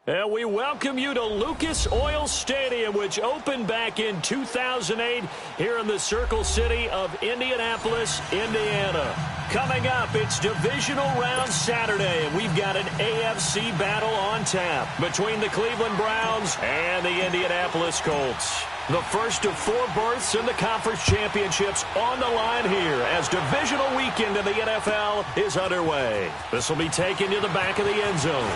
And we welcome you to Lucas Oil Stadium, which opened back in 2008 here in the Circle City of Indianapolis, Indiana. Coming up, it's divisional round Saturday, and we've got an AFC battle on tap between the Cleveland Browns and the Indianapolis Colts. The first of 4 berths in the conference championships on the line here as divisional weekend in the NFL is underway. This will be taken to the back of the end zone.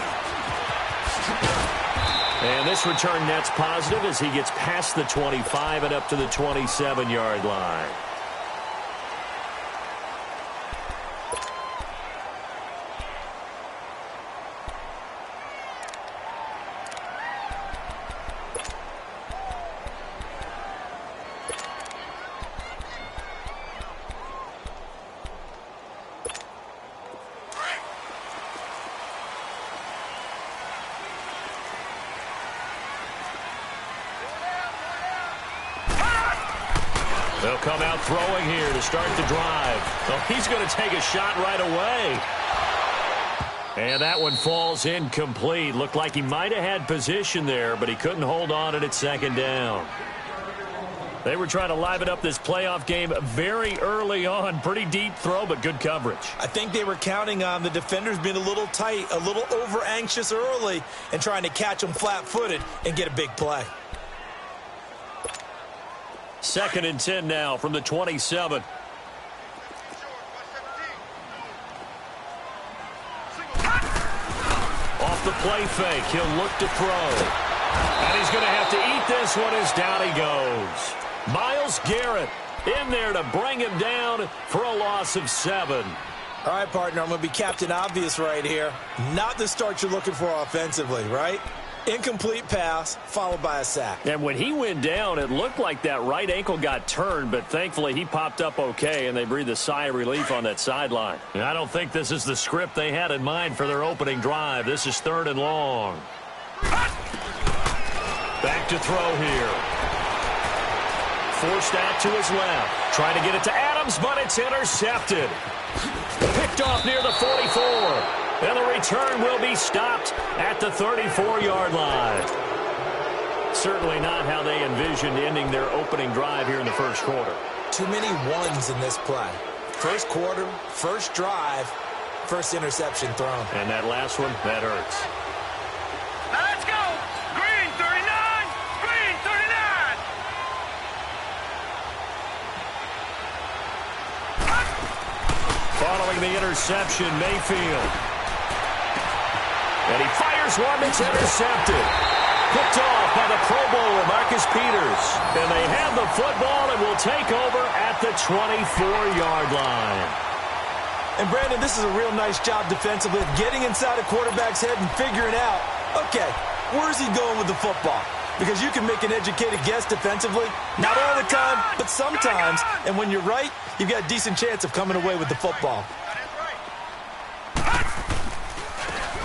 And this return net's positive as he gets past the 25 and up to the 27-yard line. They'll come out throwing here to start the drive. Oh, he's going to take a shot right away. And that one falls incomplete. Looked like he might have had position there, but he couldn't hold on at second down. They were trying to liven up this playoff game very early on. Pretty deep throw, but good coverage. I think they were counting on the defenders being a little tight, a little over-anxious early, and trying to catch them flat-footed and get a big play. 2nd and 10 now from the 27. Off the play fake, he'll look to throw. And he's going to have to eat this one as down he goes. Myles Garrett in there to bring him down for a loss of 7. All right, partner, I'm going to be Captain Obvious right here. Not the start you're looking for offensively, right? Incomplete pass, followed by a sack. And when he went down, it looked like that right ankle got turned, but thankfully he popped up okay, and they breathed a sigh of relief on that sideline. And I don't think this is the script they had in mind for their opening drive. This is 3rd and long. Back to throw here. Forced out to his left. Trying to get it to Adams, but it's intercepted. Picked off near the 44. And the return will be stopped at the 34-yard line. Certainly not how they envisioned ending their opening drive here in the first quarter. Too many ones in this play. First quarter, first drive, first interception thrown. And that last one, that hurts. Now let's go. Green 39. Green 39. Following the interception, Mayfield. And he fires one that's intercepted. Picked off by the Pro Bowler, Marcus Peters. And they have the football and will take over at the 24-yard line. And, Brandon, this is a real nice job defensively of getting inside a quarterback's head and figuring out, okay, where's he going with the football? Because you can make an educated guess defensively, not all the time, but sometimes. And when you're right, you've got a decent chance of coming away with the football.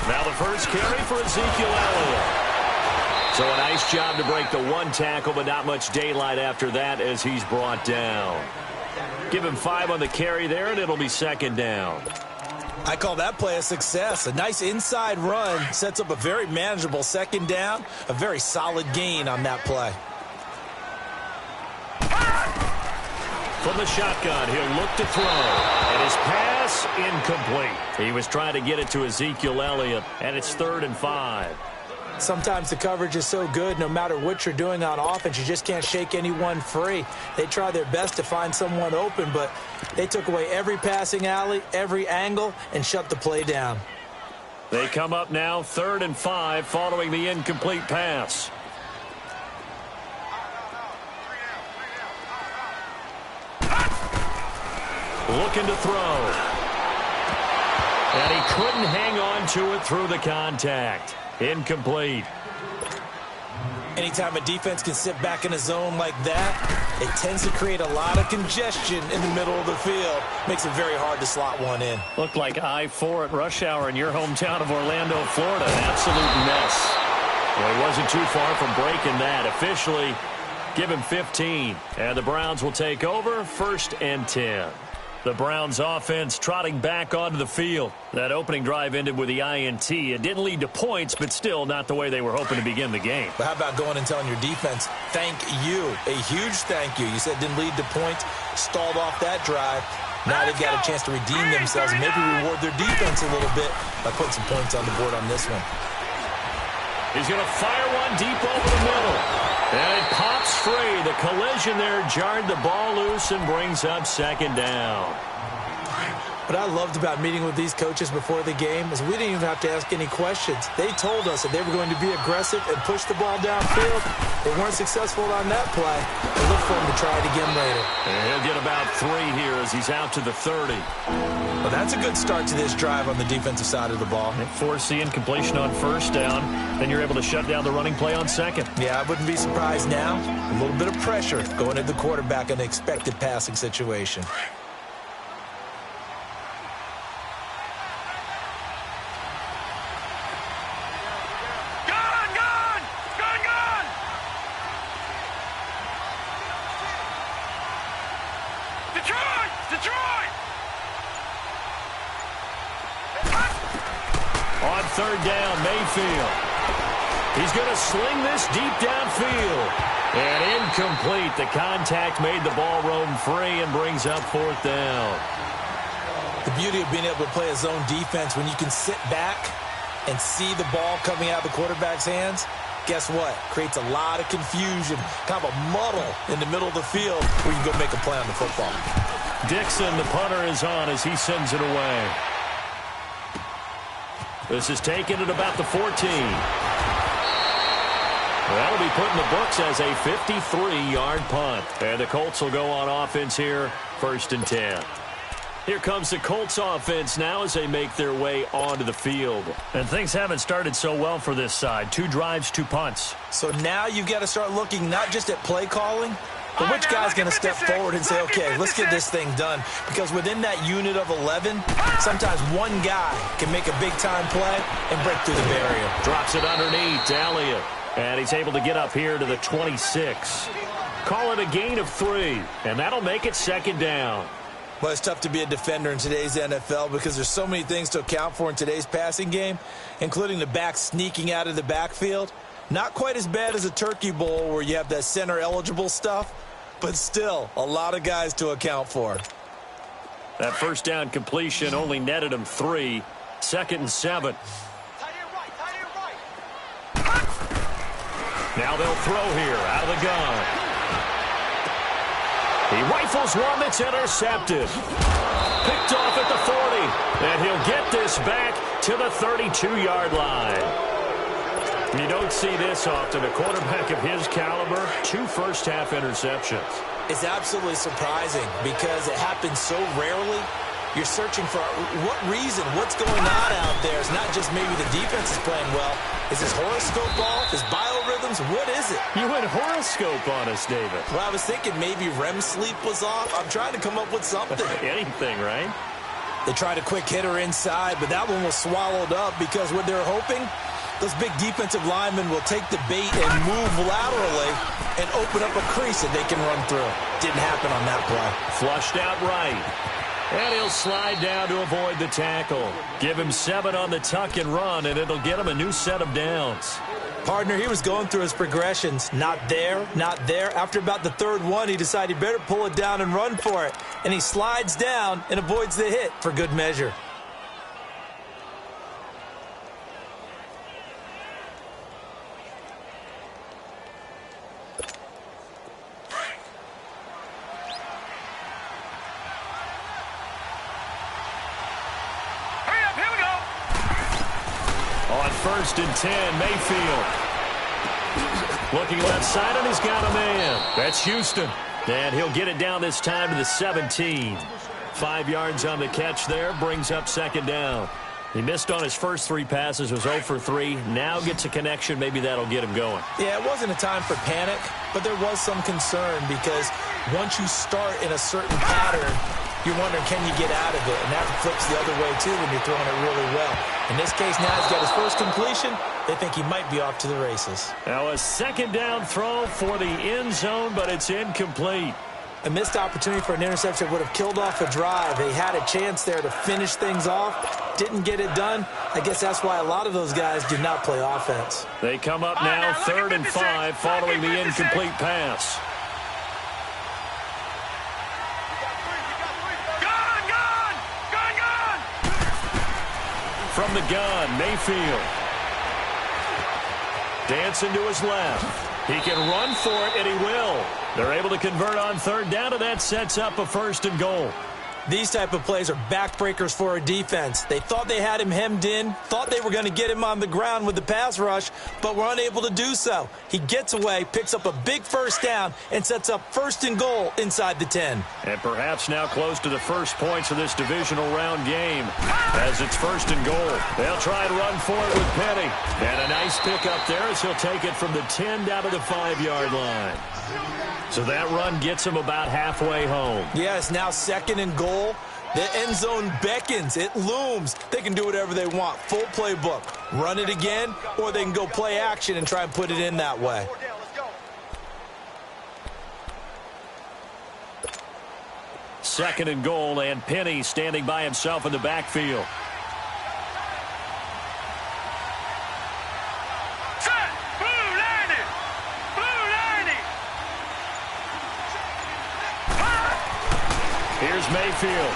Now the first carry for Ezekiel Elliott. So a nice job to break the 1 tackle, but not much daylight after that as he's brought down. Give him 5 on the carry there, and it'll be 2nd down. I call that play a success. A nice inside run sets up a very manageable 2nd down, a very solid gain on that play. From the shotgun, he'll look to throw. And his pass, incomplete. He was trying to get it to Ezekiel Elliott, and it's 3rd and 5. Sometimes the coverage is so good, no matter what you're doing on offense, you just can't shake anyone free. They try their best to find someone open, but they took away every passing alley, every angle, and shut the play down. They come up now 3rd and 5 following the incomplete pass. Looking to throw. And he couldn't hang on to it through the contact. Incomplete. Anytime a defense can sit back in a zone like that, it tends to create a lot of congestion in the middle of the field. Makes it very hard to slot one in. Looked like I-4 at rush hour in your hometown of Orlando, Florida. An absolute mess. Well, he wasn't too far from breaking that. Officially, give him 15. And the Browns will take over 1st and 10. The Browns offense trotting back onto the field. That opening drive ended with the INT. It didn't lead to points, but still not the way they were hoping to begin the game. But how about going and telling your defense, thank you, a huge thank you. You said it didn't lead to points, stalled off that drive. Now they've got a chance to redeem themselves and maybe reward their defense a little bit by putting some points on the board on this one. He's going to fire one deep over the middle. And it pops free. The collision there jarred the ball loose and brings up second down. What I loved about meeting with these coaches before the game is we didn't even have to ask any questions. They told us that they were going to be aggressive and push the ball downfield. They weren't successful on that play. They look for him to try it again later. And he'll get about 3 here as he's out to the 30. Well, that's a good start to this drive on the defensive side of the ball. Forcing incompletion on first down. Then you're able to shut down the running play on second. Yeah, I wouldn't be surprised now. A little bit of pressure going at the quarterback in an expected passing situation. On third down, Mayfield. He's going to sling this deep downfield. And incomplete. The contact made the ball roam free and brings up fourth down. The beauty of being able to play a zone defense when you can sit back and see the ball coming out of the quarterback's hands, guess what? Creates a lot of confusion, kind of a muddle in the middle of the field where you can go make a play on the football. Dixon, the punter, is on as he sends it away. This is taken at about the 14. That'll be put in the books as a 53-yard punt. And the Colts will go on offense here, 1st and 10. Here comes the Colts offense now as they make their way onto the field. And things haven't started so well for this side. 2 drives, 2 punts. So now you've got to start looking not just at play calling, but which guy's going to step forward and say, okay, let's get this thing done. Because within that unit of 11, sometimes one guy can make a big-time play and break through the barrier. Drops it underneath to Elliott. And he's able to get up here to the 26. Call it a gain of 3. And that'll make it 2nd down. Well, it's tough to be a defender in today's NFL because there's so many things to account for in today's passing game, including the back sneaking out of the backfield. Not quite as bad as a turkey bowl where you have that center-eligible stuff, but still a lot of guys to account for. That first down completion only netted him 3. 2nd and 7. Now they'll throw here out of the gun. He rifles one that's intercepted. Picked off at the 40. And he'll get this back to the 32-yard line. You don't see this often. A quarterback of his caliber, 2 first-half interceptions. It's absolutely surprising because it happens so rarely. You're searching for what reason, what's going on out there. It's not just maybe the defense is playing well. Is his horoscope off? His biorhythms? What is it? You went horoscope on us, David. Well, I was thinking maybe REM sleep was off. I'm trying to come up with something. Anything, right? They tried a quick hitter inside, but that one was swallowed up because what they're hoping, those big defensive linemen will take the bait and move laterally and open up a crease that they can run through. Didn't happen on that play. Flushed out right. And he'll slide down to avoid the tackle. Give him 7 on the tuck and run, and it'll get him a new set of downs. Partner, he was going through his progressions. Not there, not there. After about the 3rd one, he decided he better pull it down and run for it. And he slides down and avoids the hit for good measure. On 1st and 10, Mayfield. Looking left side, and he's got a man. That's Houston. And he'll get it down this time to the 17. 5 yards on the catch there, brings up 2nd down. He missed on his first 3 passes, was 0 for 3. Now gets a connection. Maybe that'll get him going. Yeah, it wasn't a time for panic, but there was some concern because once you start in a certain pattern, you're wondering, can you get out of it? And that flips the other way, too, when you're throwing it really well. In this case, now he's got his first completion. They think he might be off to the races. Now a 2nd down throw for the end zone, but it's incomplete. A missed opportunity for an interception would have killed off a drive. They had a chance there to finish things off. Didn't get it done. I guess that's why a lot of those guys do not play offense. They come up now 3rd and 5 following the incomplete pass. From the gun, Mayfield. Dancing to his left. He can run for it, and he will. They're able to convert on 3rd down, and that sets up a 1st and goal. These type of plays are backbreakers for a defense. They thought they had him hemmed in, thought they were going to get him on the ground with the pass rush, but were unable to do so. He gets away, picks up a big 1st down, and sets up 1st and goal inside the 10. And perhaps now close to the first points of this divisional round game as it's 1st and goal. They'll try and run for it with Penny. And a nice pickup there as he'll take it from the 10 down to the 5-yard line. So that run gets him about halfway home. Yes, now 2nd and goal. The end zone beckons. It looms. They can do whatever they want. Full playbook. Run it again, or they can go play action and try and put it in that way. Second and goal, and Penny standing by himself in the backfield. Here's Mayfield.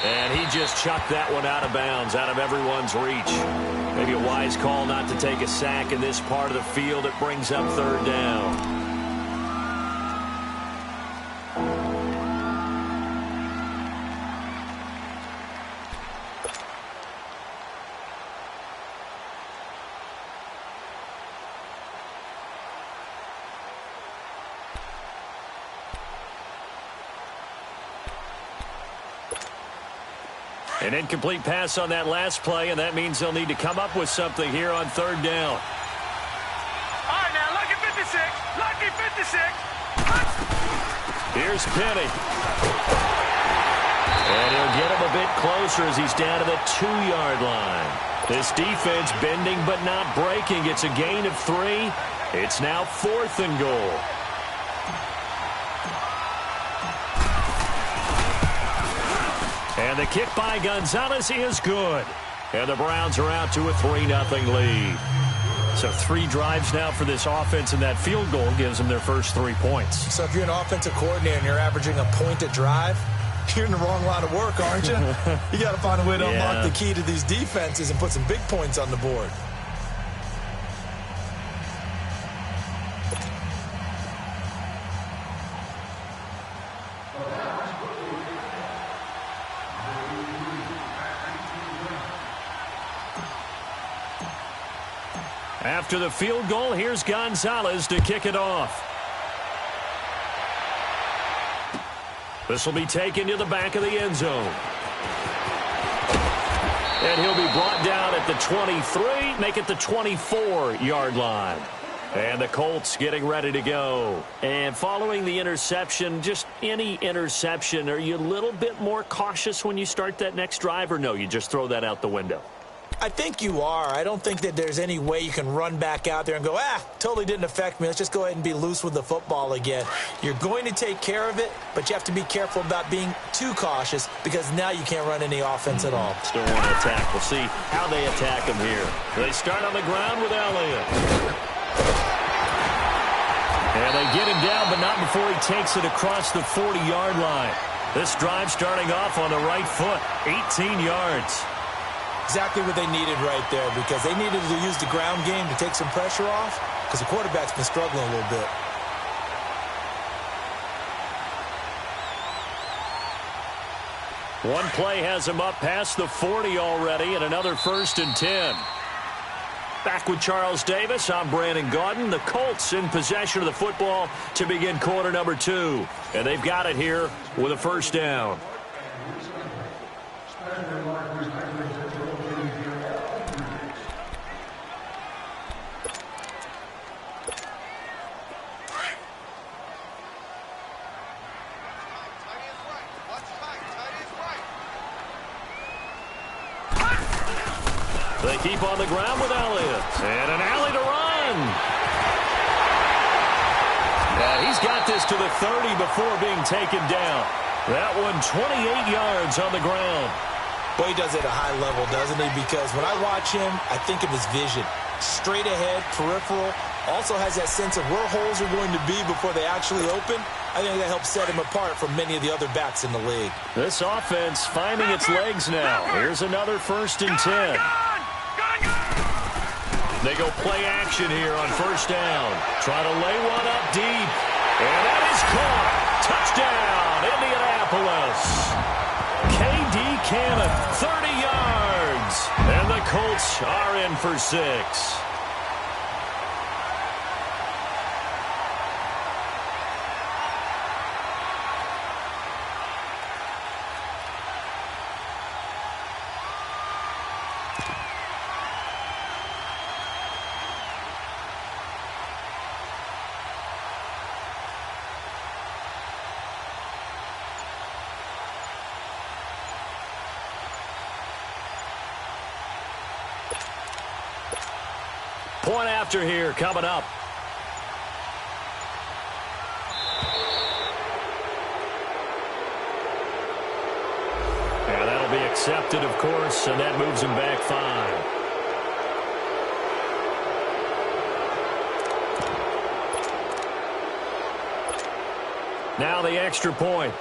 And he just chucked that one out of bounds, out of everyone's reach. Maybe a wise call not to take a sack in this part of the field. It brings up 3rd down. An incomplete pass on that last play, and that means they'll need to come up with something here on 3rd down. All right, now, lucky 56. Lucky 56. Here's Penny. And he'll get him a bit closer as he's down to the 2-yard line. This defense bending but not breaking. It's a gain of 3. It's now 4th and goal. And the kick by Gonzalez is good. And the Browns are out to a 3-0 lead. So 3 drives now for this offense, and that field goal gives them their first 3 points. So if you're an offensive coordinator and you're averaging a point a drive, you're in the wrong line of work, aren't you? You got to find a way to unlock the key to these defenses and put some big points on the board. After the field goal, here's Gonzalez to kick it off. This will be taken to the back of the end zone. And he'll be brought down at the 23, make it the 24-yard line. And the Colts getting ready to go. And following the interception, just any interception, are you a little bit more cautious when you start that next drive, or no, you just throw that out the window? I think you are. I don't think that there's any way you can run back out there and go, totally didn't affect me. Let's just go ahead and be loose with the football again. You're going to take care of it, but you have to be careful about being too cautious because now you can't run any offense at all. Still want to attack. We'll see how they attack him here. They start on the ground with Elliott. And they get him down, but not before he takes it across the 40-yard line. This drive starting off on the right foot, 18 yards. Exactly what they needed right there because they needed to use the ground game to take some pressure off because the quarterback's been struggling a little bit. One play has him up past the 40 already, and another 1st and 10. Back with Charles Davis, I'm Brandon Gaudin. The Colts in possession of the football to begin quarter number 2. And they've got it here with a 1st down. They keep on the ground with Elliott. And an alley to run. He's got this to the 30 before being taken down. That one 28 yards on the ground. Well, he does it at a high level, doesn't he? Because when I watch him, I think of his vision. Straight ahead, peripheral. Also has that sense of where holes are going to be before they actually open. I think that helps set him apart from many of the other backs in the league. This offense finding its legs now. Here's another 1st and 10. They go play action here on 1st down. Try to lay one up deep. And that is caught. Touchdown, Indianapolis. K.D. Cannon, 30 yards. And the Colts are in for 6. Point after here coming up. And that'll be accepted, of course, and that moves him back 5. Now the extra point.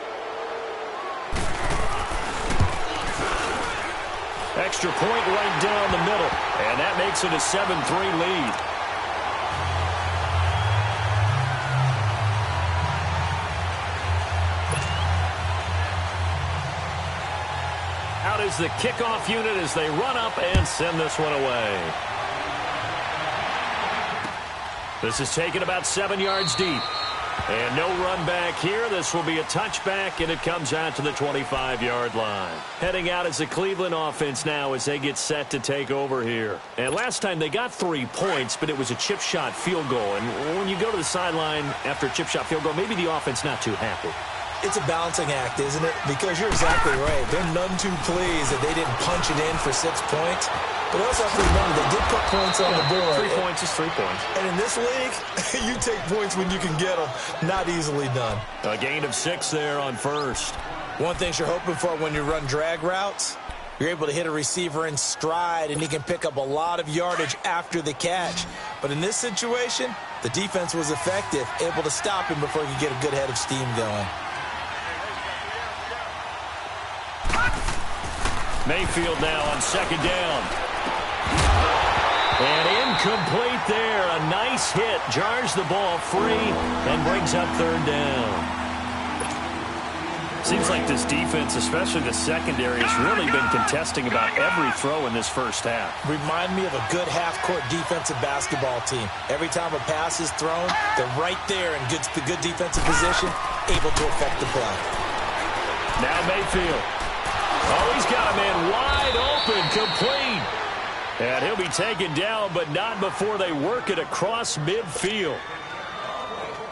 Extra point right down the middle, and that makes it a 7-3 lead. Out is the kickoff unit as they run up and send this one away. This is taken about 7 yards deep. And no run back here. This will be a touchback, and it comes out to the 25-yard line. Heading out is the Cleveland offense now as they get set to take over here. And last time they got 3 points, but it was a chip shot field goal. And when you go to the sideline after a chip shot field goal, maybe the offense not too happy. It's a balancing act, isn't it? Because you're exactly right. They're none too pleased that they didn't punch it in for 6 points. But also have to remember, they did put points on the board. 3 points is 3 points. And in this league, you take points when you can get them. Not easily done. A gain of 6 there on 1st. One thing you're hoping for when you run drag routes, you're able to hit a receiver in stride, and he can pick up a lot of yardage after the catch. But in this situation, the defense was effective, able to stop him before he could get a good head of steam going. Mayfield now on 2nd down. And incomplete there. A nice hit. Jars the ball free and brings up 3rd down. Seems like this defense, especially the secondary, has really been contesting about every throw in this first half. Remind me of a good half-court defensive basketball team. Every time a pass is thrown, they're right there in good defensive position, able to affect the play. Now Mayfield. Oh, he's got a man wide open, complete. And he'll be taken down, but not before they work it across midfield.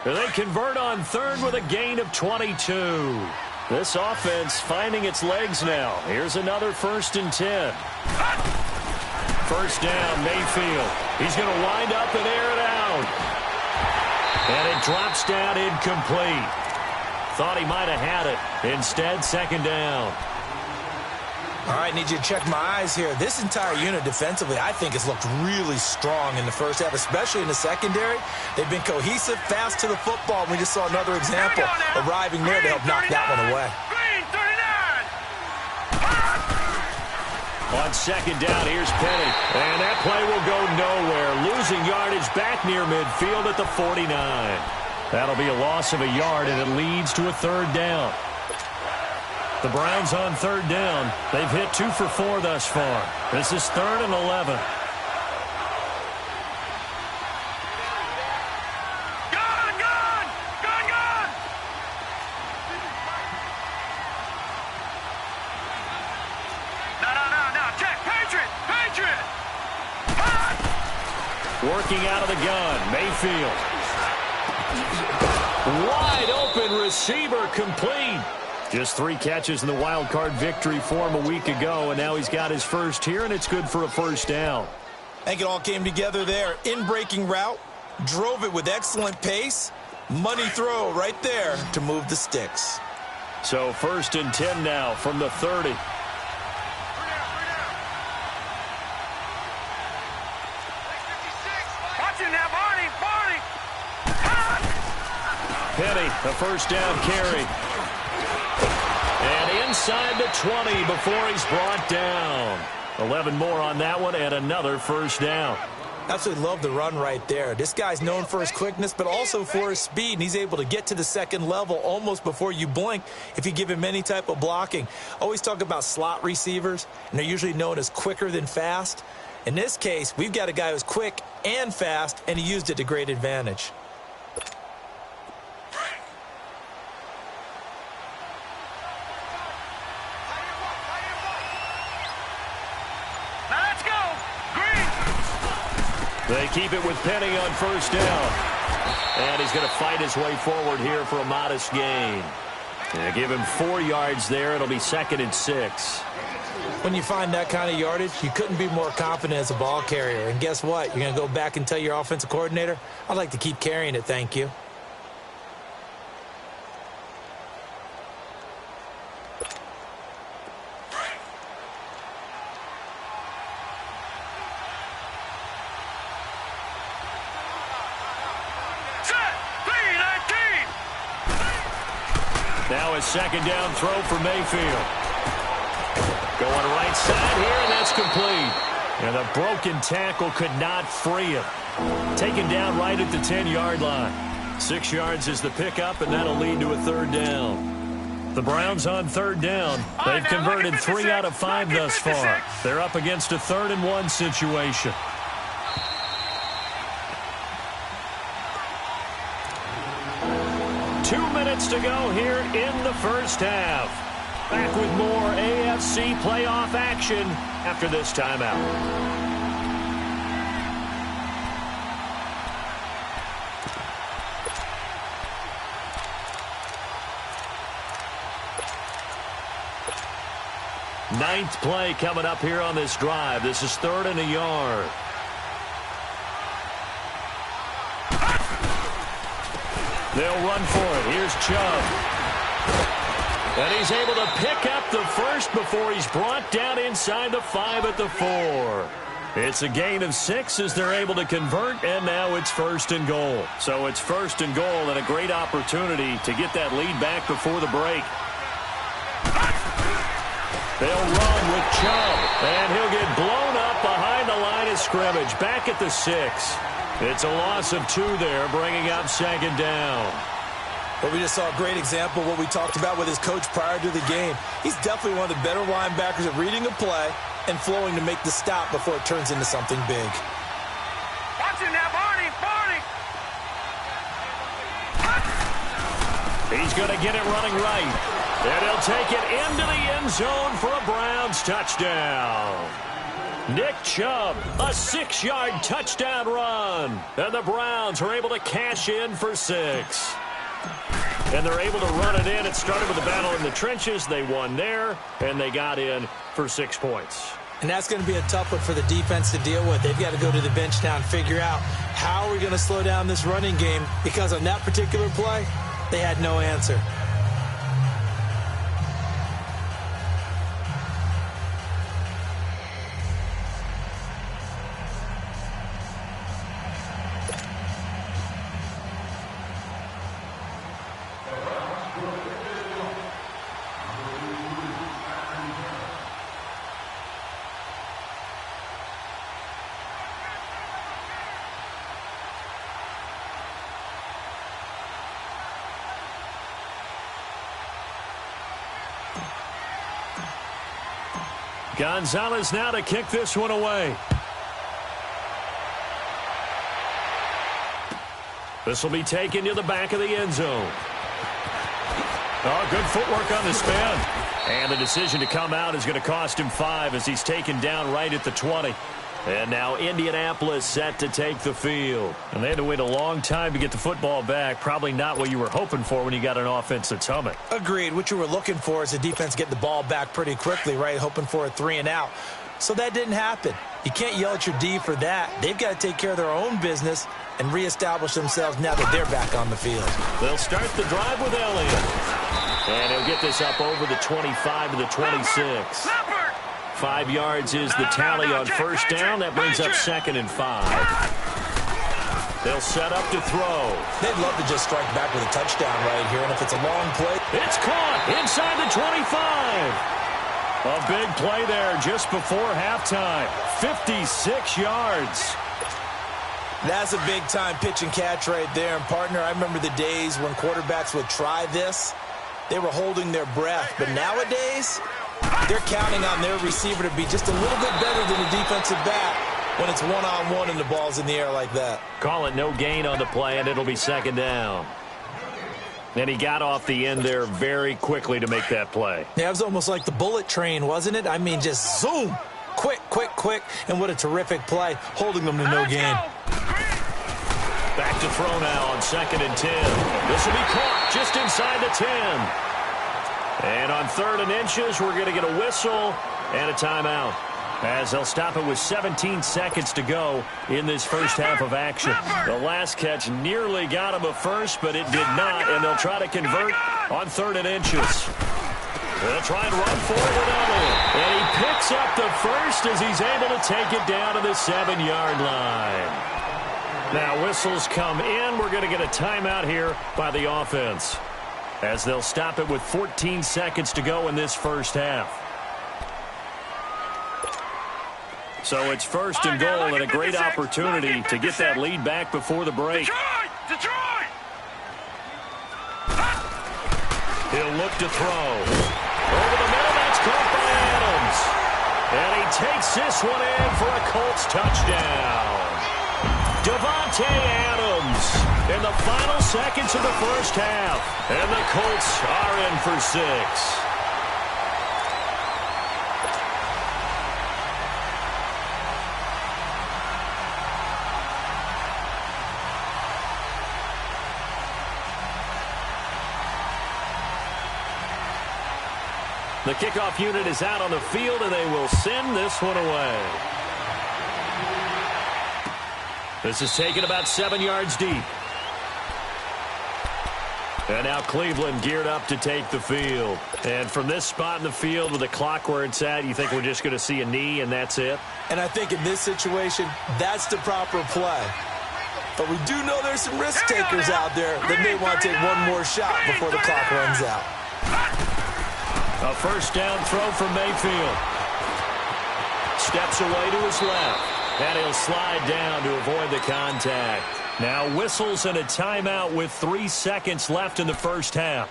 And they convert on 3rd with a gain of 22. This offense finding its legs now. Here's another 1st and 10. 1st down, Mayfield. He's going to wind up and air it out. And it drops down incomplete. Thought he might have had it. Instead, 2nd down. All right, need you to check my eyes here. This entire unit defensively, I think, has looked really strong in the first half, especially in the secondary. They've been cohesive, fast to the football. We just saw another example arriving there to help knock that one away. On 2nd down, here's Penny. And that play will go nowhere. Losing yardage back near midfield at the 49. That'll be a loss of a yard, and it leads to a 3rd down. The Browns on 3rd down. They've hit 2 for 4 thus far. This is 3rd and 11. No. Check. Patriot. Working out of the gun. Mayfield. Wide open receiver, complete. Just 3 catches in the wild card victory for him a week ago, and now he's got his first here, and it's good for a 1st down. I think it all came together there. In-breaking route, drove it with excellent pace, Money throw right there to move the sticks. So 1st and 10 now from the 30. Watch it now, Barney. Penny, the first down carry. And inside the 20 before he's brought down. 11 more on that one and another first down. Absolutely love the run right there. This guy's known for his quickness, but also for his speed, and he's able to get to the second level almost before you blink if you give him any type of blocking. Always talk about slot receivers, and they're usually known as quicker than fast. In this case, we've got a guy who's quick and fast, and he used it to great advantage. They keep it with Penny on first down. And he's going to fight his way forward here for a modest gain. And give him 4 yards there. It'll be 2nd and 6. When you find that kind of yardage, you couldn't be more confident as a ball carrier. And guess what? You're going to go back and tell your offensive coordinator, I'd like to keep carrying it, thank you. Now a 2nd down throw for Mayfield. Going right side here, and that's complete. And the broken tackle could not free him. Taken down right at the 10-yard line. 6 yards is the pickup, and that'll lead to a 3rd down. The Browns on 3rd down. They've converted 3 out of 5 thus far. They're up against a 3rd and 1 situation. To go here in the first half. Back with more AFC playoff action after this timeout. Ninth play coming up here on this drive. This is 3rd and a yard. They'll run for it. Here's Chubb. And he's able to pick up the first before he's brought down inside the 5 at the 4. It's a gain of 6 as they're able to convert, and now it's 1st and goal. So it's 1st and goal and a great opportunity to get that lead back before the break. They'll run with Chubb, and he'll get blown up behind the line of scrimmage, back at the 6. It's a loss of 2 there, bringing up 2nd down. But we just saw a great example of what we talked about with his coach prior to the game. He's definitely one of the better linebackers at reading a play and flowing to make the stop before it turns into something big. Watch him now, Barney. He's going to get it running right. And he'll take it into the end zone for a Browns touchdown. Nick Chubb, a 6-yard touchdown run. And the Browns are able to cash in for 6. And they're able to run it in. It started with a battle in the trenches. They won there, and they got in for 6 points. And that's going to be a tough one for the defense to deal with. They've got to go to the bench now and figure out how are we going to slow down this running game, because on that particular play, they had no answer. Gonzalez now to kick this one away. This will be taken to the back of the end zone. Oh, good footwork on the spin. And the decision to come out is going to cost him 5 as he's taken down right at the 20. And now Indianapolis set to take the field. And they had to wait a long time to get the football back. Probably not what you were hoping for when you got an offense that's humming. Agreed. What you were looking for is the defense get the ball back pretty quickly, right? Hoping for a 3 and out. So that didn't happen. You can't yell at your D for that. They've got to take care of their own business and reestablish themselves now that they're back on the field. They'll start the drive with Elliott. And he'll get this up over the 25 to the 26. 5 yards is the tally on first down. That brings up 2nd and 5. They'll set up to throw. They'd love to just strike back with a touchdown right here, and if it's a long play... It's caught inside the 25. A big play there just before halftime. 56 yards. That's a big-time pitch and catch right there. And, partner, I remember the days when quarterbacks would try this. They were holding their breath. But nowadays, they're counting on their receiver to be just a little bit better than the defensive back when it's one-on-one and the ball's in the air like that. Call it no gain on the play, and it'll be 2nd down. And he got off the end there very quickly to make that play. Yeah, it was almost like the bullet train, wasn't it? I mean, just zoom. Quick, quick, quick. And what a terrific play, holding them to no gain. Back to throw now on 2nd and 10. This will be caught just inside the 10. And on 3rd and inches, we're going to get a whistle and a timeout, as they'll stop it with 17 seconds to go in this first half of action. The last catch nearly got him a first, but it did not, and they'll try to convert on 3rd and inches. They'll try and run forward with Elliott, and he picks up the first as he's able to take it down to the 7-yard line. Now whistles come in. We're going to get a timeout here by the offense, as they'll stop it with 14 seconds to go in this first half. So it's 1st and goal and a great opportunity to get that lead back before the break. Detroit! He'll look to throw. Over the middle, that's caught by Adams. And he takes this one in for a Colts touchdown. Davante Adams in the final seconds of the first half. And the Colts are in for 6. The kickoff unit is out on the field, and they will send this one away. This is taken about 7 yards deep. And now Cleveland geared up to take the field. And from this spot in the field with the clock where it's at, you think we're just going to see a knee and that's it? And I think in this situation, that's the proper play. But we do know there's some risk takers out there that may want to take one more shot before the clock runs out. A first down throw from Mayfield. Steps away to his left. And he'll slide down to avoid the contact. Now whistles and a timeout with 3 seconds left in the first half.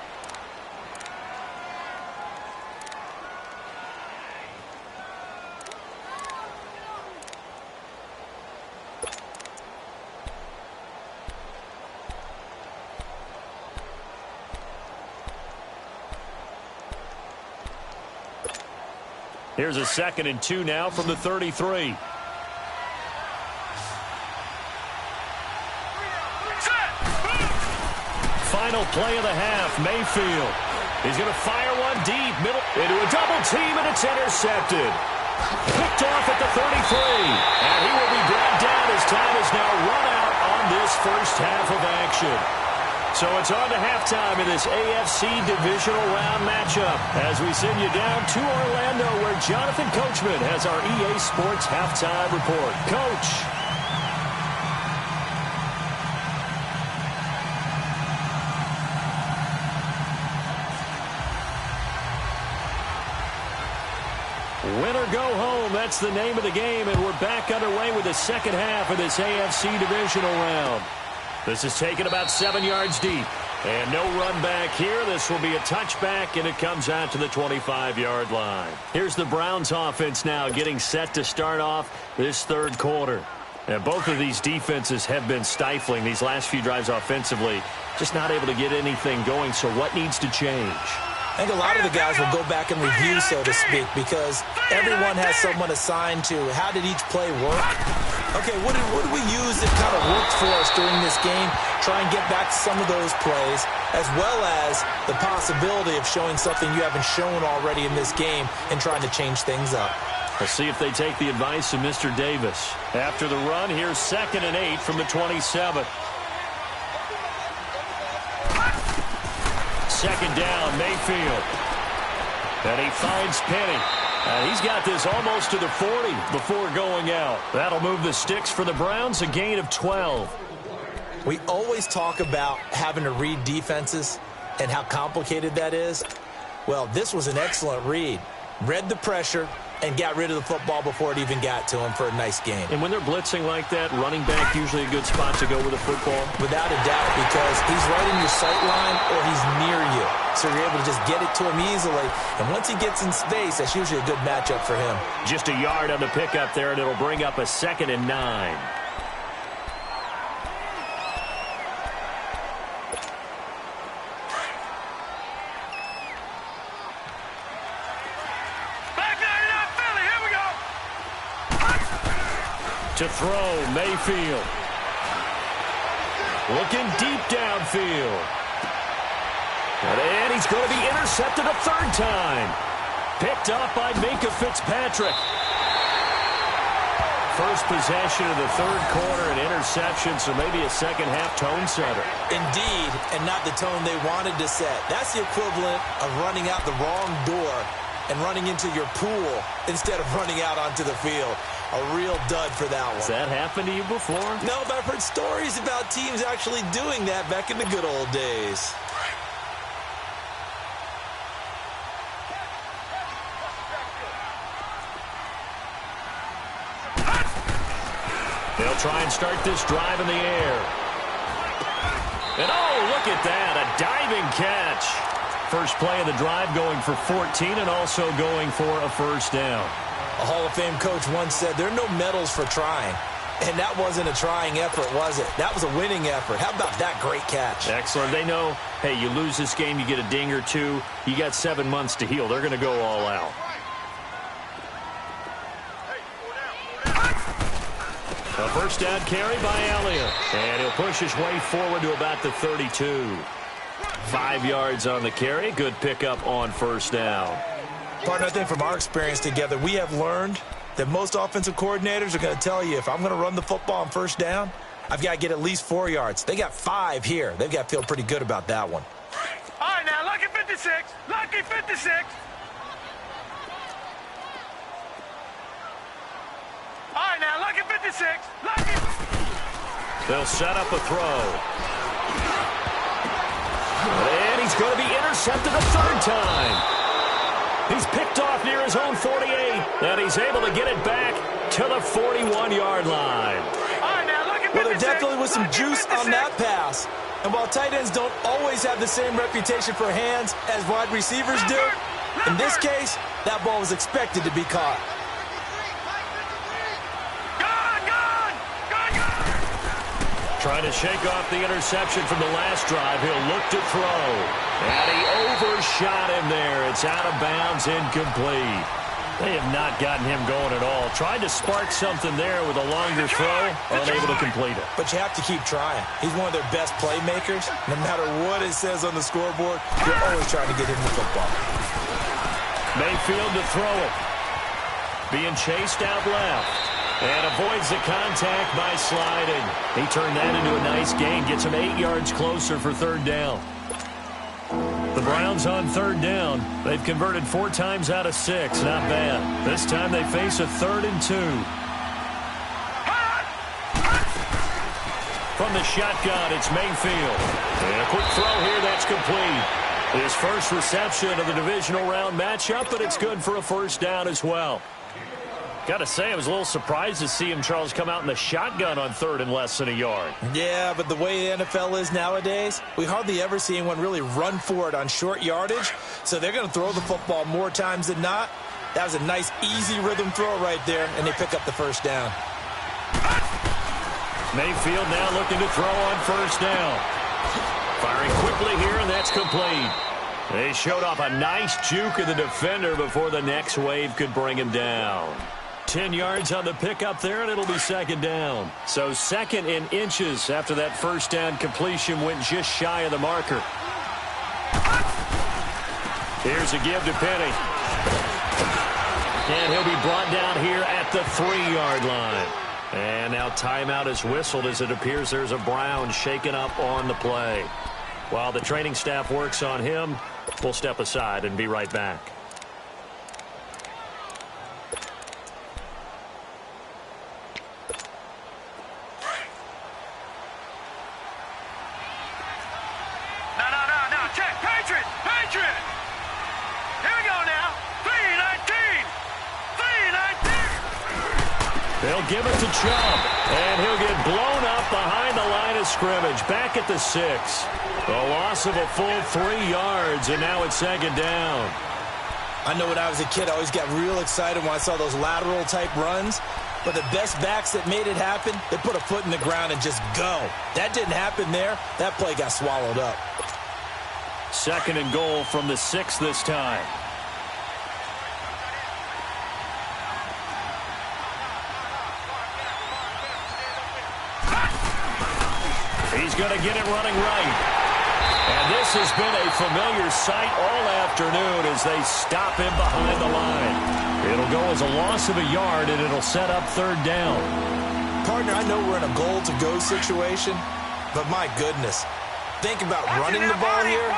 Here's a 2nd and 2 now from the 33. Final play of the half, Mayfield. He's going to fire one deep, middle, into a double team, and it's intercepted. Picked off at the 33. And he will be brought down as time is now run out on this first half of action. So it's on to halftime in this AFC Divisional Round matchup as we send you down to Orlando, where Jonathan Coachman has our EA Sports Halftime Report. Coach. Win or go home, that's the name of the game, and we're back underway with the second half of this AFC Divisional Round. This is taken about 7 yards deep. And no run back here. This will be a touchback, and it comes out to the 25-yard line. Here's the Browns offense now getting set to start off this third quarter. And both of these defenses have been stifling these last few drives offensively. Just not able to get anything going, so what needs to change? I think a lot of the guys will go back and review, so to speak, because everyone has someone assigned to how did each play work. Okay, what did we use that kind of worked for us during this game? Try and get back to some of those plays, as well as the possibility of showing something you haven't shown already in this game and trying to change things up. Let's see if they take the advice of Mr. Davis. After the run, here's 2nd and 8 from the 27. Second down, Mayfield. And he finds Penny. And he's got this almost to the 40 before going out. That'll move the sticks for the Browns, a gain of 12. We always talk about having to read defenses and how complicated that is. Well, this was an excellent read. Read the pressure and got rid of the football before it even got to him for a nice game. And when they're blitzing like that, running back usually a good spot to go with the football? Without a doubt, because he's right in your sight line or he's near you. So you're able to just get it to him easily. And once he gets in space, that's usually a good matchup for him. Just a yard on the pickup there, and it'll bring up a 2nd and 9. To throw, Mayfield. Looking deep downfield. And he's going to be intercepted a 3rd time. Picked up by Minkah Fitzpatrick. First possession of the 3rd quarter, an interception, so maybe a second-half tone setter. Indeed, and not the tone they wanted to set. That's the equivalent of running out the wrong door and running into your pool instead of running out onto the field. A real dud for that one. Has that happened to you before? No, but I've heard stories about teams actually doing that back in the good old days. They'll try and start this drive in the air. And oh, look at that, a diving catch. First play of the drive going for 14 and also going for a 1st down. A Hall of Fame coach once said, there are no medals for trying. And that wasn't a trying effort, was it? That was a winning effort. How about that great catch? Excellent. They know, hey, you lose this game, you get a ding or two. You got 7 months to heal. They're going to go all out. A 1st down carry by Elliott. And he'll push his way forward to about the 32. 5 yards on the carry. Good pickup on 1st down. Partner, I think from our experience together, we have learned that most offensive coordinators are going to tell you, if I'm going to run the football on 1st down, I've got to get at least 4 yards. They got 5 here. They've got to feel pretty good about that one. All right, now, lucky 56. Lucky 56. All right, now, lucky 56. Lucky. They'll set up a throw. And he's going to be intercepted a 3rd time. He's picked off near his own 48, and he's able to get it back to the 41-yard line. Well, there definitely was some juice on that pass. And while tight ends don't always have the same reputation for hands as wide receivers do, in this case, that ball was expected to be caught. Trying to shake off the interception from the last drive. He'll look to throw. And he overshot him there. It's out of bounds, incomplete. They have not gotten him going at all. Tried to spark something there with a longer throw. Unable to complete it. But you have to keep trying. He's one of their best playmakers. No matter what it says on the scoreboard, you're always trying to get him the football. Mayfield to throw it. Being chased out left. And avoids the contact by sliding. He turned that into a nice gain. Gets him 8 yards closer for 3rd down. The Browns on 3rd down. They've converted 4 times out of 6. Not bad. This time they face a 3rd and 2. From the shotgun, it's Mayfield. And a quick throw here, that's complete. His first reception of the divisional round matchup, but it's good for a 1st down as well. Got to say, I was a little surprised to see him, Charles, come out in the shotgun on 3rd and less than a yard. Yeah, but the way the NFL is nowadays, we hardly ever see anyone really run for it on short yardage. So they're going to throw the football more times than not. That was a nice, easy rhythm throw right there, and they pick up the 1st down. Mayfield now looking to throw on 1st down. Firing quickly here, and that's complete. They showed off a nice juke of the defender before the next wave could bring him down. 10 yards on the pickup there, and it'll be 2nd down. So 2nd in inches after that 1st down completion went just shy of the marker. Here's a give to Penny. And he'll be brought down here at the 3-yard line. And now timeout is whistled as it appears there's a Brown shaken up on the play. While the training staff works on him, we'll step aside and be right back. No, check, Patriot! Here we go now, 3-19! They'll give it to Chubb, and he'll get blown up behind the line of scrimmage, back at the 6. A loss of a full 3 yards, and now it's second down. I know when I was a kid, I always got real excited when I saw those lateral-type runs. But the best backs that made it happen, they put a foot in the ground and just go. That didn't happen there. That play got swallowed up. Second and goal from the 6 this time. He's going to get it running right. And this has been a familiar sight all afternoon as they stop him behind the line. It'll go as a loss of a yard, and it'll set up third down. Partner, I know we're in a goal-to-go situation, but my goodness. Think about running the ball here.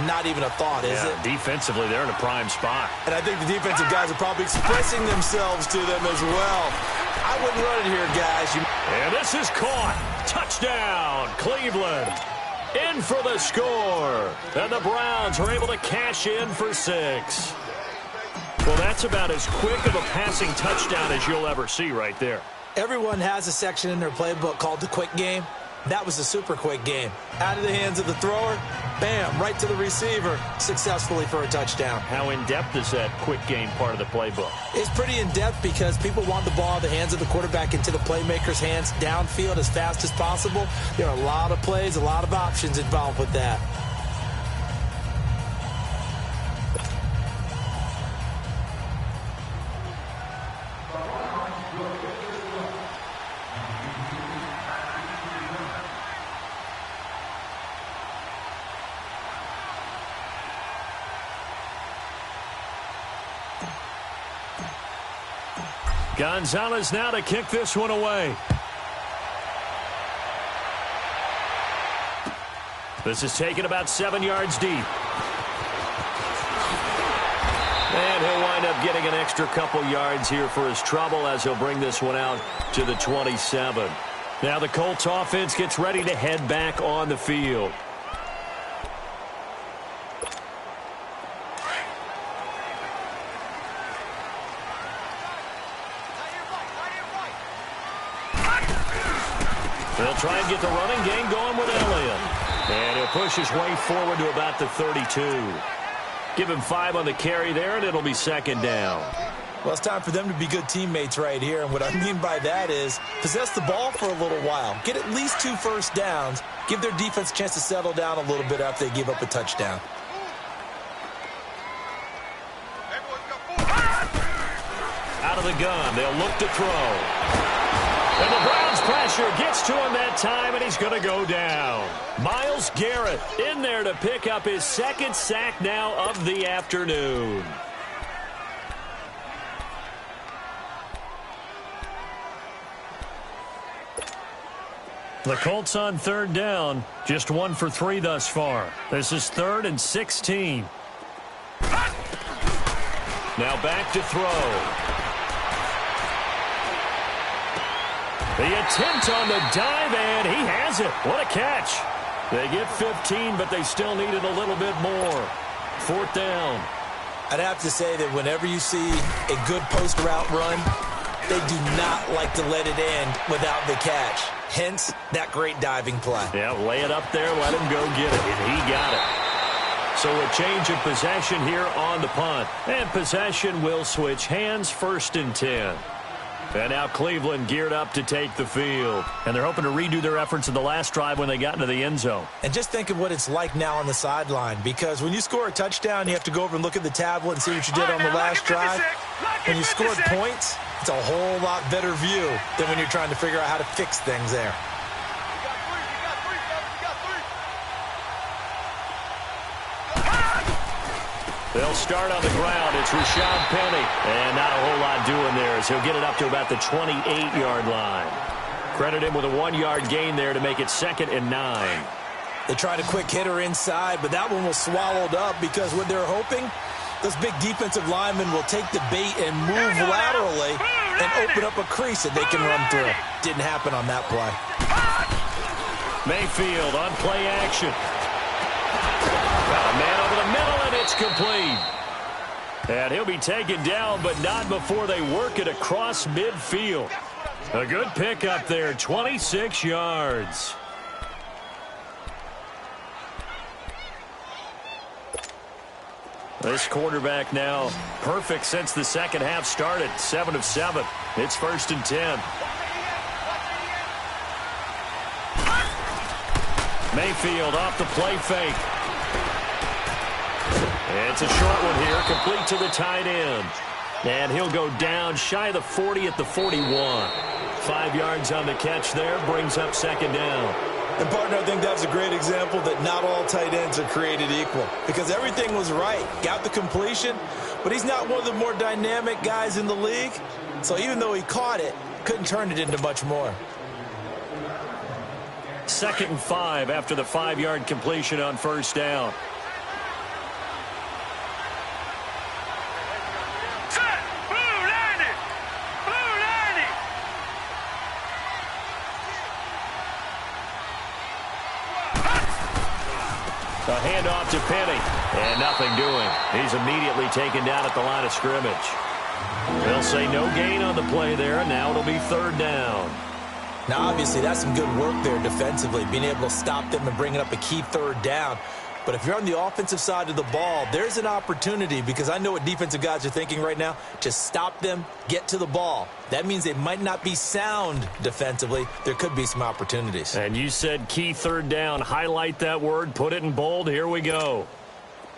Not even a thought, is it? Defensively, they're in a prime spot. And I think the defensive guys are probably expressing themselves to them as well. I wouldn't run it here, guys. And this is caught. Touchdown, Cleveland. In for the score. And the Browns are able to cash in for 6. Well, that's about as quick of a passing touchdown as you'll ever see right there. Everyone has a section in their playbook called the quick game. That was a super quick game. Out of the hands of the thrower, bam, right to the receiver, successfully for a touchdown. How in-depth is that quick game part of the playbook? It's pretty in-depth because people want the ball in the hands of the quarterback into the playmaker's hands downfield as fast as possible. There are a lot of plays, a lot of options involved with that. Gonzalez now to kick this one away. This is taken about 7 yards deep. And he'll wind up getting an extra couple yards here for his trouble as he'll bring this one out to the 27. Now the Colts offense gets ready to head back on the field. They'll try and get the running game going with Elliott. And he'll push his way forward to about the 32. Give him 5 on the carry there, and it'll be second down. Well, it's time for them to be good teammates right here. And what I mean by that is possess the ball for a little while. Get at least 2 first downs. Give their defense a chance to settle down a little bit after they give up a touchdown. Out of the gun, they'll look to throw. And the Browns pressure gets to him that time, and he's going to go down. Myles Garrett in there to pick up his second sack now of the afternoon. The Colts on third down, just 1 for 3 thus far. This is 3rd and 16. Now back to throw. The attempt on the dive, and he has it. What a catch. They get 15, but they still needed a little bit more. 4th down. I'd have to say that whenever you see a good post route run, they do not like to let it end without the catch. Hence, that great diving play. Yeah, lay it up there, let him go get it, and he got it. So a change of possession here on the punt. And possession will switch hands, 1st and 10. And now Cleveland geared up to take the field. And they're hoping to redo their efforts in the last drive when they got into the end zone. And just think of what it's like now on the sideline. Because when you score a touchdown, you have to go over and look at the tablet and see what you did on the last drive. When you scored points, it's a whole lot better view than when you're trying to figure out how to fix things there. They'll start on the ground. It's Rashad Penny. And not a whole lot doing there as he'll get it up to about the 28-yard line. Credit him with a 1-yard gain there to make it 2nd and 9. They tried a quick hitter inside, but that one was swallowed up because what they're hoping, those big defensive linemen will take the bait and move laterally and open up a crease that they can run through. Didn't happen on that play. Mayfield on play action. Got a man over the middle, and it's complete. And he'll be taken down, but not before they work it across midfield. A good pickup there, 26 yards. This quarterback now perfect since the second half started. 7 of 7. It's 1st and 10. Mayfield off the play fake. It's a short one here, complete to the tight end. And he'll go down shy of the 40 at the 41. 5 yards on the catch there, brings up 2nd down. And, partner, I think that's a great example that not all tight ends are created equal because everything was right. Got the completion, but he's not one of the more dynamic guys in the league. So even though he caught it, couldn't turn it into much more. 2nd and 5 after the 5-yard completion on 1st down. A handoff to Penny, and nothing doing. He's immediately taken down at the line of scrimmage. They'll say no gain on the play there, and now it'll be 3rd down. Now, obviously, that's some good work there defensively, being able to stop them and bringing up a key 3rd down. But if you're on the offensive side of the ball, there's an opportunity because I know what defensive guys are thinking right now. Just stop them, get to the ball. That means they might not be sound defensively. There could be some opportunities. And you said key 3rd down. Highlight that word. Put it in bold. Here we go.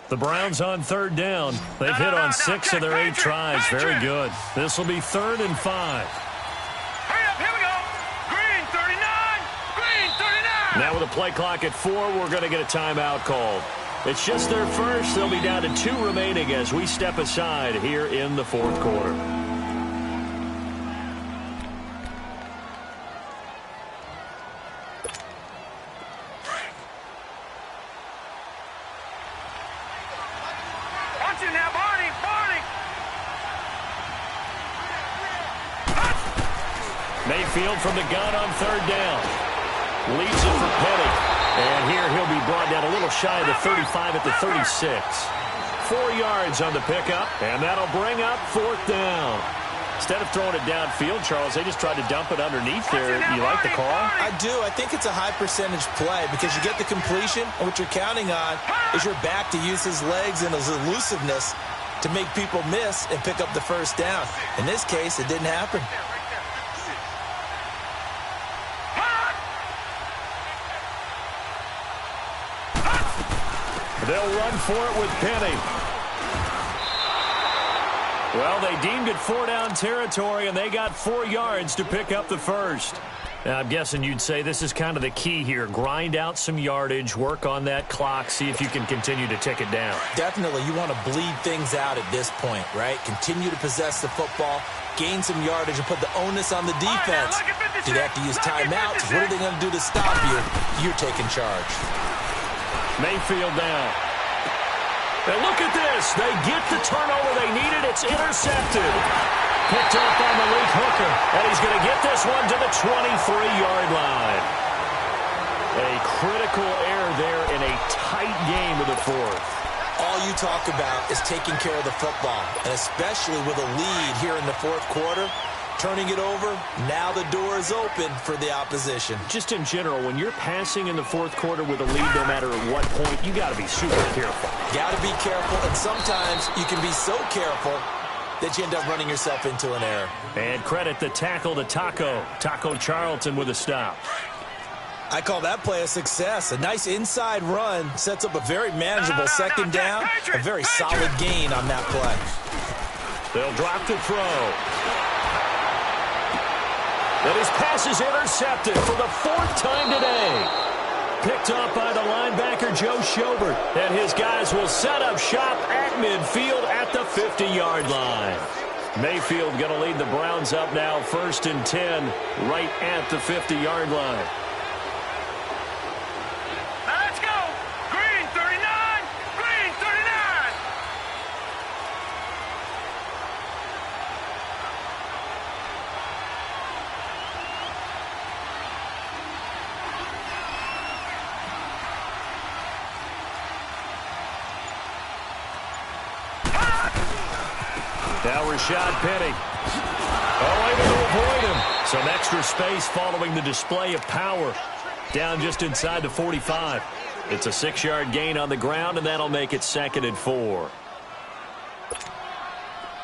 The Browns on 3rd down. They've hit on 6 of their 8 tries. Very good. This will be 3rd and 5. Hurry up, here we go. Green 39. Green 39. Now with a play clock at 4, we're going to get a timeout called. It's just their first. They'll be down to 2 remaining as we step aside here in the 4th quarter. Watch it now, Barney. Barney. Mayfield from the gun on 3rd down. Leads it for Penny. And here he'll be brought down a little shy of the 35 at the 36. 4 yards on the pickup, and that'll bring up 4th down. Instead of throwing it downfield, Charles, they just tried to dump it underneath there. You like the call? I do. I think it's a high percentage play because you get the completion, and what you're counting on is your back to use his legs and his elusiveness to make people miss and pick up the 1st down. In this case, it didn't happen. They'll run for it with Penny. Well, they deemed it 4-down territory, and they got 4 yards to pick up the 1st. Now, I'm guessing you'd say this is kind of the key here. Grind out some yardage, work on that clock, see if you can continue to tick it down. Definitely. You want to bleed things out at this point, right? Continue to possess the football, gain some yardage, and put the onus on the defense. Do they have to use timeouts? What are they going to do to stop you? You're taking charge. Mayfield down. And look at this. They get the turnover they needed. It's intercepted. Picked up on Malik Hooker. And he's going to get this one to the 23-yard line. A critical error there in a tight game of the 4th. All you talk about is taking care of the football, and especially with a lead here in the 4th quarter. Turning it over, now the door is open for the opposition. Just in general, when you're passing in the 4th quarter with a lead, no matter at what point, you got to be super careful. Got to be careful, and sometimes you can be so careful that you end up running yourself into an error. And credit the tackle to Taco Charlton with a stop. I call that play a success. A nice inside run sets up a very manageable 2nd down, a very solid gain on that play. They'll drop the throw. And his pass is intercepted for the 4th time today. Picked off by the linebacker, Joe Schobert. And his guys will set up shop at midfield at the 50-yard line. Mayfield going to lead the Browns up now, 1st and 10, right at the 50-yard line. Now let's go. Green 39. Green 39. Now Rashad Penny. Oh, able to avoid him. Some extra space following the display of power. Down just inside the 45. It's a 6-yard gain on the ground, and that'll make it 2nd and 4.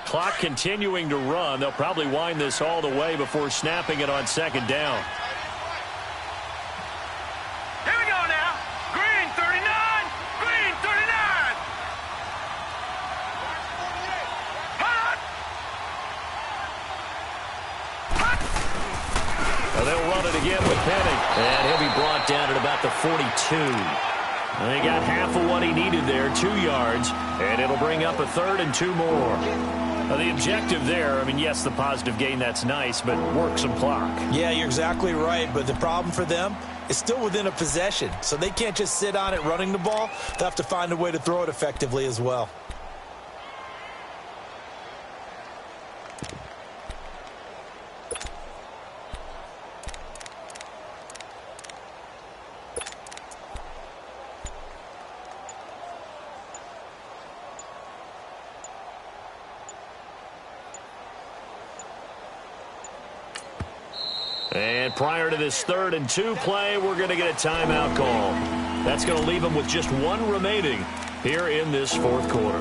Clock continuing to run. They'll probably wind this all the way before snapping it on 2nd down. Here we go now. Green 39. Green 39. Well, they'll run it again with Penny. And he'll be brought down at about the 42. And he got half of what he needed there, 2 yards. And it'll bring up a 3rd and 2 more. The objective there, I mean, yes, the positive gain, that's nice, but work some clock. Yeah, you're exactly right, but the problem for them is still within a possession, so they can't just sit on it running the ball. They'll have to find a way to throw it effectively as well. And prior to this 3rd and 2 play, we're going to get a timeout call. That's going to leave them with just 1 remaining here in this 4th quarter.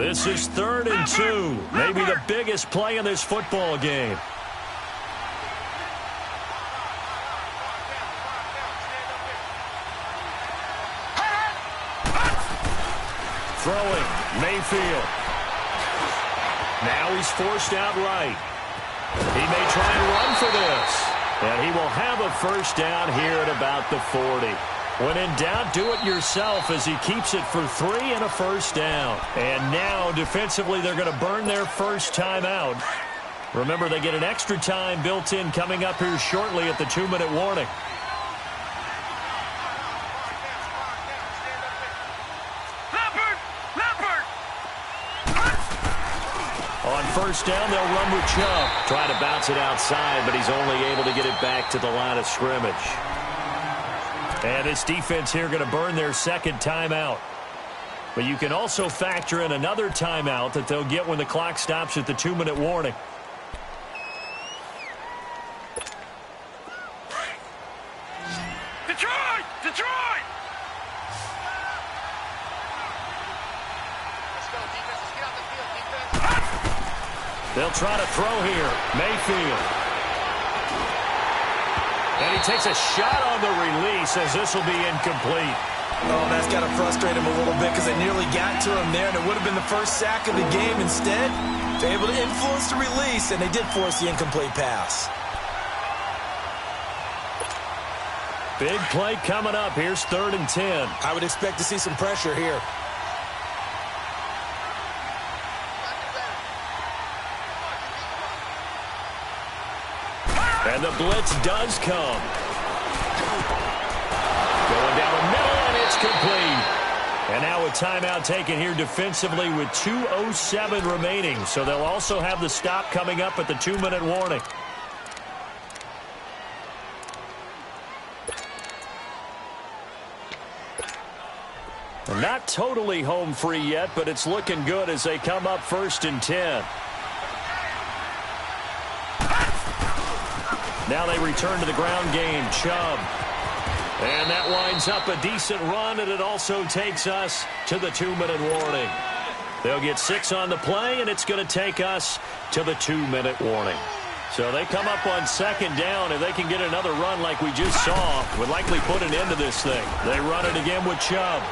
This is 3rd and 2. Maybe the biggest play in this football game. Throwing, Mayfield. Now he's forced out right. He may try and run for this. And he will have a 1st down here at about the 40. When in doubt, do it yourself as he keeps it for 3 and a 1st down. And now, defensively, they're going to burn their first timeout. Remember, they get an extra time built in coming up here shortly at the 2-minute warning. On 1st down, they'll run with Chubb. Try to bounce it outside, but he's only able to get it back to the line of scrimmage. And this defense here going to burn their 2nd timeout. But you can also factor in another timeout that they'll get when the clock stops at the 2-minute warning. Detroit! Detroit! They'll try to throw here. Mayfield. And he takes a shot on the release as this will be incomplete. Oh, that's got to frustrate him a little bit because they nearly got to him there, and it would have been the first sack of the game. Instead, they're able to influence the release, and they did force the incomplete pass. Big play coming up. Here's 3rd and 10. I would expect to see some pressure here. And the blitz does come. Going down the middle, and it's complete. And now a timeout taken here defensively with 2:07 remaining. So they'll also have the stop coming up at the 2-minute warning. Not totally home free yet, but it's looking good as they come up 1st and 10. Now they return to the ground game. Chubb. And that winds up a decent run, and it also takes us to the 2-minute warning. They'll get 6 on the play, and it's going to take us to the 2-minute warning. So they come up on 2nd down. If they can get another run like we just saw, would likely put an end to this thing. They run it again with Chubb.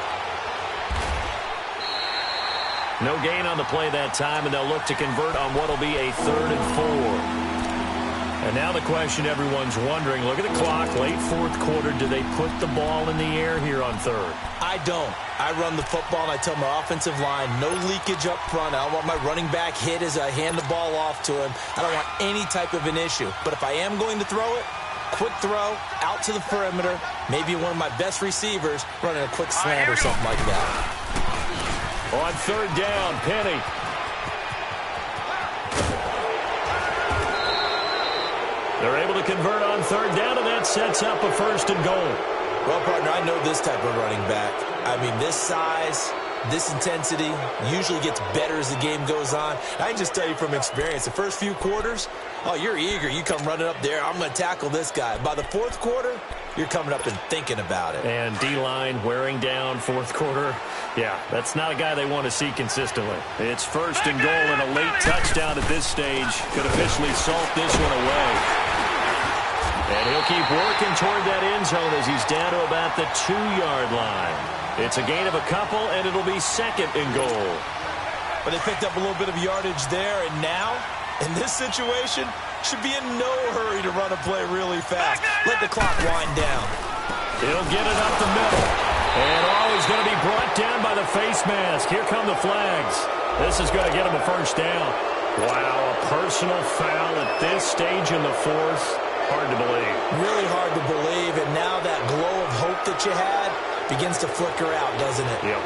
No gain on the play that time, and they'll look to convert on what will be a 3rd and 4. And now the question everyone's wondering, look at the clock, late fourth quarter, do they put the ball in the air here on third? I don't. I run the football, and I tell my offensive line, no leakage up front. I don't want my running back hit as I hand the ball off to him. I don't want any type of an issue. But if I am going to throw it, quick throw, out to the perimeter, maybe one of my best receivers running a quick slant or something like that. On third down, Penny. They're able to convert on third down, and that sets up a first and goal. Well, partner, I know this type of running back. I mean, this size, this intensity usually gets better as the game goes on. I can just tell you from experience, the first few quarters, oh, you're eager. You come running up there, I'm going to tackle this guy. By the fourth quarter, you're coming up and thinking about it. And D-line wearing down fourth quarter. Yeah, that's not a guy they want to see consistently. It's first and goal, and a late touchdown at this stage could officially salt this one away. And he'll keep working toward that end zone as he's down to about the 2-yard line. It's a gain of a couple, and it'll be second and goal. But they picked up a little bit of yardage there, and now, in this situation, should be in no hurry to run a play really fast. Let the clock wind down. He'll get it up the middle. And he's going to be brought down by the face mask. Here come the flags. This is going to get him a first down. Wow, a personal foul at this stage in the fourth. Hard to believe. Really hard to believe, and now that glow of hope that you had begins to flicker out, doesn't it? Yep.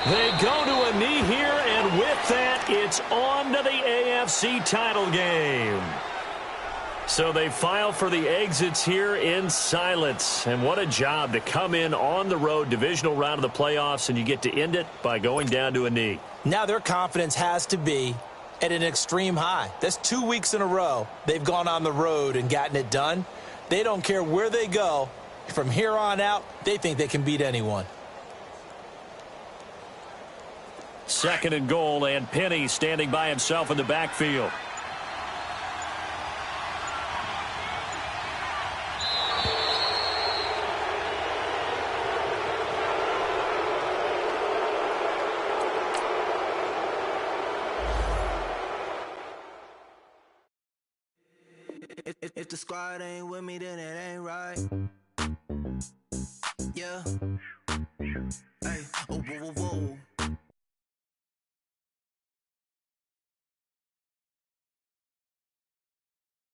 They go to a knee here, and with that, it's on to the AFC title game. So they file for the exits here in silence. And what a job to come in on the road, divisional round of the playoffs, and you get to end it by going down to a knee. Now their confidence has to be at an extreme high. That's 2 weeks in a row they've gone on the road and gotten it done. They don't care where they go. From here on out, they think they can beat anyone. Second and goal, and Penny standing by himself in the backfield. If the squad ain't with me, then it ain't right. Yeah. Hey. Oh, whoa, whoa, whoa.